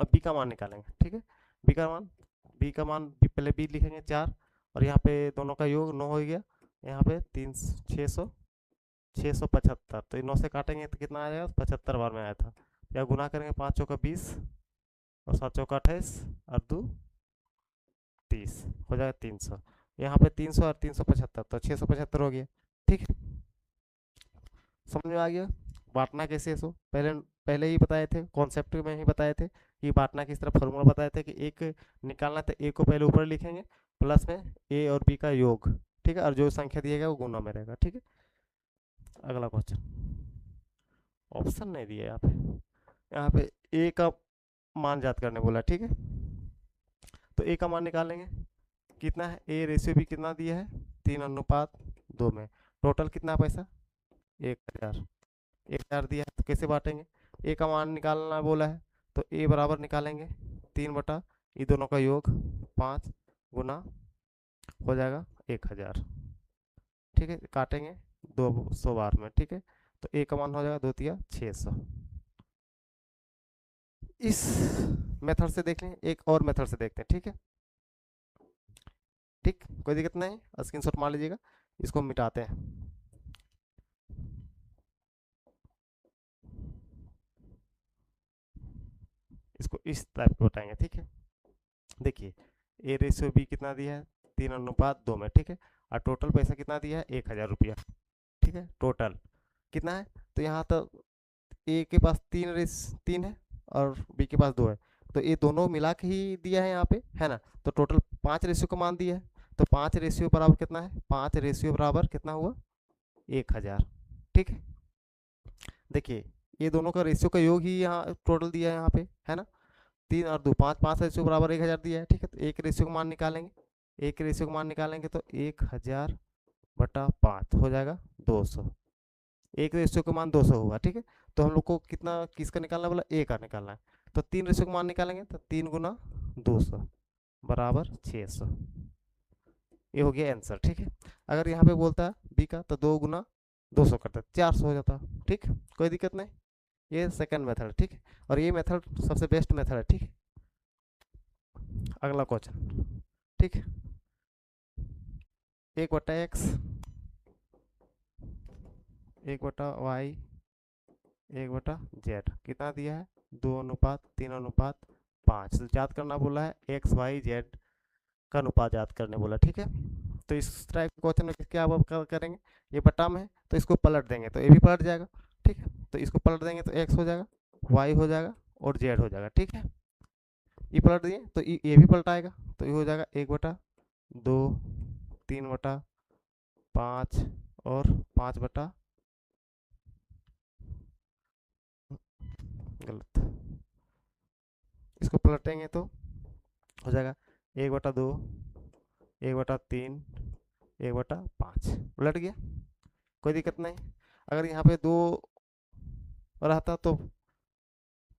अब बी का मान निकालेंगे, ठीक है? बी का मान पहले बी लिखेंगे 4, और यहाँ पे दोनों का योग 9 हो गया, यहाँ पे 675। तो 9 से काटेंगे तो कितना आ जाएगा? 75 बार में आया था। या गुना करेंगे, 5 चौका 20 और 7 चौका 28 और 2 30, हो जाएगा 300। यहाँ पे 300 और 375 तो 675 हो गया, ठीक है? समझ में आ गया बांटना कैसे? सो पहले पहले ही बताए थे, कॉन्सेप्ट में ही बताए थे कि बांटना किस तरह। फॉर्मूला बताए थे कि एक निकालना, तो ए को पहले ऊपर लिखेंगे, प्लस में ए और बी का योग, ठीक है? और जो संख्या दिएगा वो गुना में रहेगा, ठीक है? अगला क्वेश्चन, ऑप्शन नहीं दिया यहाँ पे। यहाँ पे ए का मान ज्ञात करने बोला, ठीक है? तो ए का मान निकालेंगे, कितना है? ए रेशियो भी कितना दिया है? 3:2 में। टोटल कितना पैसा? 1000। 1000 दिया है, तो कैसे बांटेंगे? ए का मान निकालना बोला है, तो ए बराबर निकालेंगे 3 बटा ये दोनों का योग 5 गुना हो जाएगा 1000, ठीक है? काटेंगे 200 बार में, ठीक है? तो ए का मान हो जाएगा 2 तिया 600। इस मेथड से देख लें, एक और मेथड से देखते हैं, ठीक है? ठीक, कोई दिक्कत नहीं, स्क्रीनशॉट मार लीजिएगा। इसको मिटाते हैं, इसको इस टाइप को बताएंगे, ठीक है? देखिए, ए रेशियो बी कितना दिया है? 3:2 में, ठीक है? और टोटल पैसा कितना दिया है? 1000 रुपया, ठीक है? टोटल कितना है? तो यहाँ तो ए के पास 3 है और बी के पास 2 है, तो ये दोनों मिला के ही दिया है यहाँ पे, है ना? तो टोटल 5 रेशियो का मान दिया है, तो 5 रेशियो बराबर कितना है? 5 रेशियो बराबर कितना हुआ? 1000, ठीक है? देखिए, ये दोनों का रेशियो का योग ही यहाँ टोटल दिया है यहाँ पे, है ना? 3 और 2 5, 5 रेशियो बराबर 1000 दिया है, ठीक है? तो एक रेशियो का मान निकालेंगे, एक रेशियो का मान निकालेंगे तो 1000 बटा 5 हो जाएगा 200। एक रेशियो का मान 200 होगा, ठीक है? तो हम लोग को कितना, किसका निकालना बोला? ए का निकालना है। तो 3 रेशियो का मान निकालेंगे, तो 3 गुना 200 बराबर 600। ये हो गया आंसर, ठीक है? अगर यहाँ पे बोलता है बी का, तो 2 गुना 200 करता, 400 हो जाता, ठीक? कोई दिक्कत नहीं। ये सेकंड मेथड है, ठीक है? और ये मेथड सबसे बेस्ट मेथड है, ठीक है? अगला क्वेश्चन, ठीक है? 1/x 1/y 1/z कितना दिया है? 2:3:3 5। तो याद करना बोला है, एक्स वाई जेड का अनुपात याद करने बोला, ठीक है। तो इस टाइप के क्वेश्चन में क्या आप करेंगे, ये बटा में है तो इसको पलट देंगे तो ये भी पलट जाएगा, ठीक है। तो इसको पलट देंगे तो एक्स हो जाएगा, वाई हो जाएगा और जेड हो जाएगा, ठीक है। ये पलट दिए तो ये भी पलटाएगा, तो ये हो जाएगा 1/2, 3/5 और 5 गलत, इसको पलटेंगे तो हो जाएगा 1/2, 1/3, 1/5, उलट गया, कोई दिक्कत नहीं। अगर यहाँ पे 2 रहता तो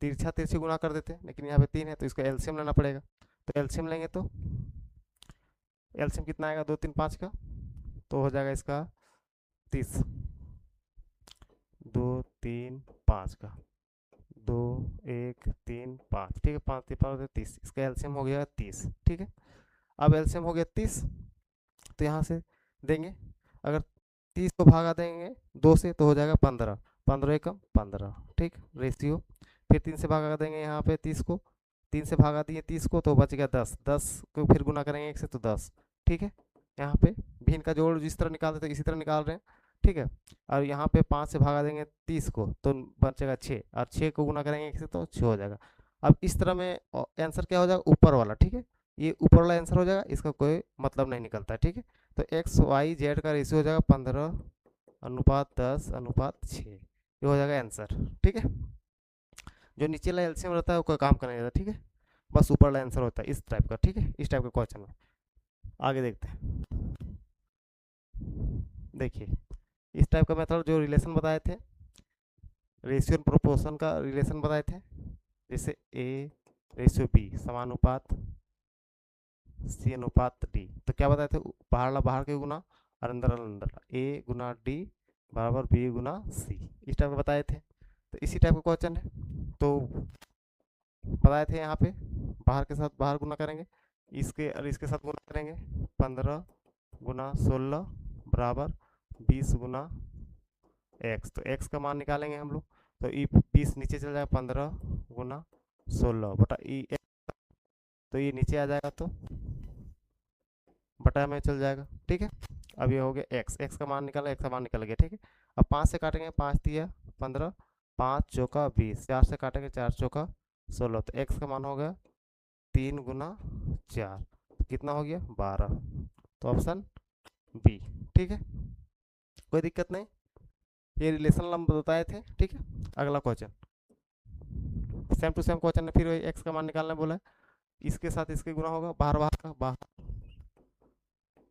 तिरछा तिरछी गुना कर देते, लेकिन यहाँ पे 3 है तो इसका एलसीएम लेना पड़ेगा। तो एलसीएम लेंगे तो एलसीएम कितना आएगा 2 3 5 का, तो हो जाएगा इसका 30, 2 3 5 का, 2 1 3 5, ठीक है, 5 3 5 30, इसका एलसीएम हो गया 30, ठीक है। अब एलसीएम हो गया 30, तो यहाँ से देंगे, अगर 30 को भागा देंगे 2 से तो हो जाएगा 15, 15 एकम 15, ठीक, रेशियो। फिर 3 से भागा देंगे यहाँ पे 30 को, 3 से भागा दिए 30 को तो बच गया 10, 10 को फिर गुना करेंगे 1 से तो 10, ठीक है। यहाँ पे भी इनका जोड़ जिस तरह निकालते थे इसी तरह निकाल रहे हैं, ठीक है। और यहाँ पे 5 से भागा देंगे 30 को तो बचेगा 6, और 6 को गुना करेंगे 1 से तो 6 हो जाएगा। अब इस तरह में आंसर क्या हो जाएगा, ऊपर वाला, ठीक है, ये ऊपर वाला आंसर हो जाएगा, इसका कोई मतलब नहीं निकलता है, ठीक है। तो एक्स वाई जेड का रेशियो हो जाएगा 15:10:6, ये हो जाएगा आंसर, ठीक है। जो नीचे वाला एलसीएम रहता है वो कोई काम का नहीं रहता, ठीक है, बस ऊपर वाला आंसर होता है इस टाइप का, ठीक है, इस टाइप का क्वेश्चन में। आगे देखते हैं, देखिए इस टाइप का मेथड जो रिलेशन बताए थे, रेशियो एंड प्रोपोर्शन का रिलेशन बताए थे, जैसे ए रेशियो बी समानुपात सी अनुपात डी, तो क्या बताए थे, बाहर बाहर के गुना और अंदर अंदर, ए गुना डी बराबर बी गुना सी, इस टाइप का बताए थे। तो इसी टाइप का क्वेश्चन है, तो बताए थे यहाँ पे बाहर के साथ बाहर गुना करेंगे, इसके और इसके साथ गुना करेंगे, 15 गुना 16 बराबर 20 गुना एक्स, तो एक्स का मान निकालेंगे हम लोग, तो ई 20 नीचे चल जाएगा, 15 गुना 16 बटा ई, तो ये नीचे आ जाएगा तो बटा में चल जाएगा, ठीक है। अब ये हो गया एक्स, एक्स का मान निकाला, एक्स का मान निकल गया, ठीक है। अब 5 से काटेंगे, 5 दिया 15, 5 चौका 20, 4 से काटेंगे 4 चौका 16, तो एक्स का मान हो गया 3 गुना 4, कितना हो गया 12, तो ऑप्शन बी, ठीक है, कोई दिक्कत नहीं, ये रिलेशन हम बताए थे, ठीक है। अगला question same to same question है, फिर वही एक्स का मान निकालना बोला है, इसके साथ इसके गुना होगा, बाहर बाहर का बाहर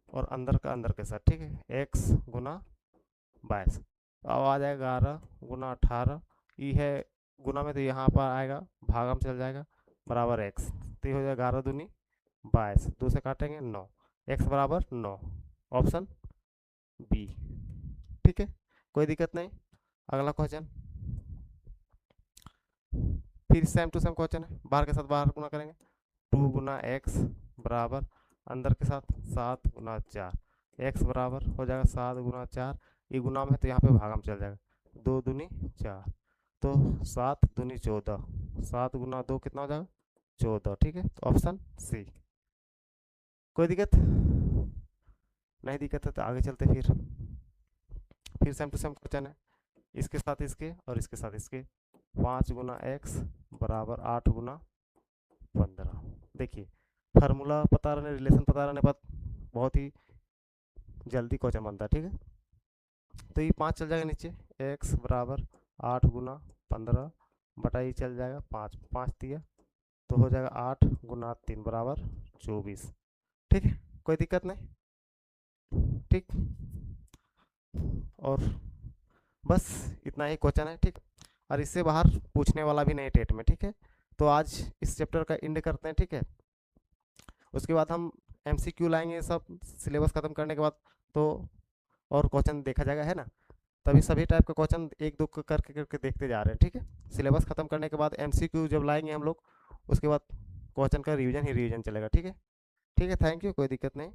और अंदर का अंदर के साथ, ठीक है, x गुना 22, अब आ जाएगा 11 गुना 18, ई है गुना में तो यहाँ पर आएगा भागा में चल जाएगा बराबर x, तो ये हो जाएगा 11 दूनी 22, 2 से काटेंगे 9, x बराबर 9, ऑप्शन बी, ठीक है, कोई दिक्कत नहीं। अगला क्वेश्चन फिर सेम टू सेम क्वेश्चन है, बाहर के साथ बाहर गुना करेंगे, 2 गुना x बराबर अंदर के साथ 7 गुना 4, x बराबर हो जाएगा 7 गुना 4, ये गुना में है तो यहाँ पे भागा में चल जाएगा, 2 दूनी 4, तो 7 दूनी 14, 7 गुना 2 कितना हो जाएगा 14, ठीक है, तो ऑप्शन सी, कोई दिक्कत नहीं, दिक्कत है तो आगे चलते, फिर सेम टू सेम क्वेश्चन है, इसके साथ इसके और इसके साथ इसके, 5 गुना x बराबर 8 गुना 15, देखिए फार्मूला पता रहने, रिलेशन पता रहने पर बहुत ही जल्दी क्वेश्चन बनता है, ठीक है। तो ये 5 चल जाएगा नीचे, x बराबर 8 गुना 15 बटा ये चल जाएगा 5, 5 दिया तो हो जाएगा 8 गुना 3 बराबर 24, ठीक है, कोई दिक्कत नहीं, ठीक, और बस इतना ही क्वेश्चन है, ठीक, और इससे बाहर पूछने वाला भी नहीं टेट में, ठीक है। तो आज इस चैप्टर का एंड करते हैं, ठीक है, उसके बाद हम MCQ लाएंगे सब सिलेबस खत्म करने के बाद, तो और क्वेश्चन देखा जाएगा, है ना, तभी सभी टाइप का क्वेश्चन एक दो करके करके देखते जा रहे हैं, ठीक है। सिलेबस खत्म करने के बाद MCQ जब लाएंगे हम लोग, उसके बाद क्वेश्चन का रिवीजन ही रिवीजन चलेगा, ठीक है, ठीक है, थैंक यू, कोई दिक्कत नहीं।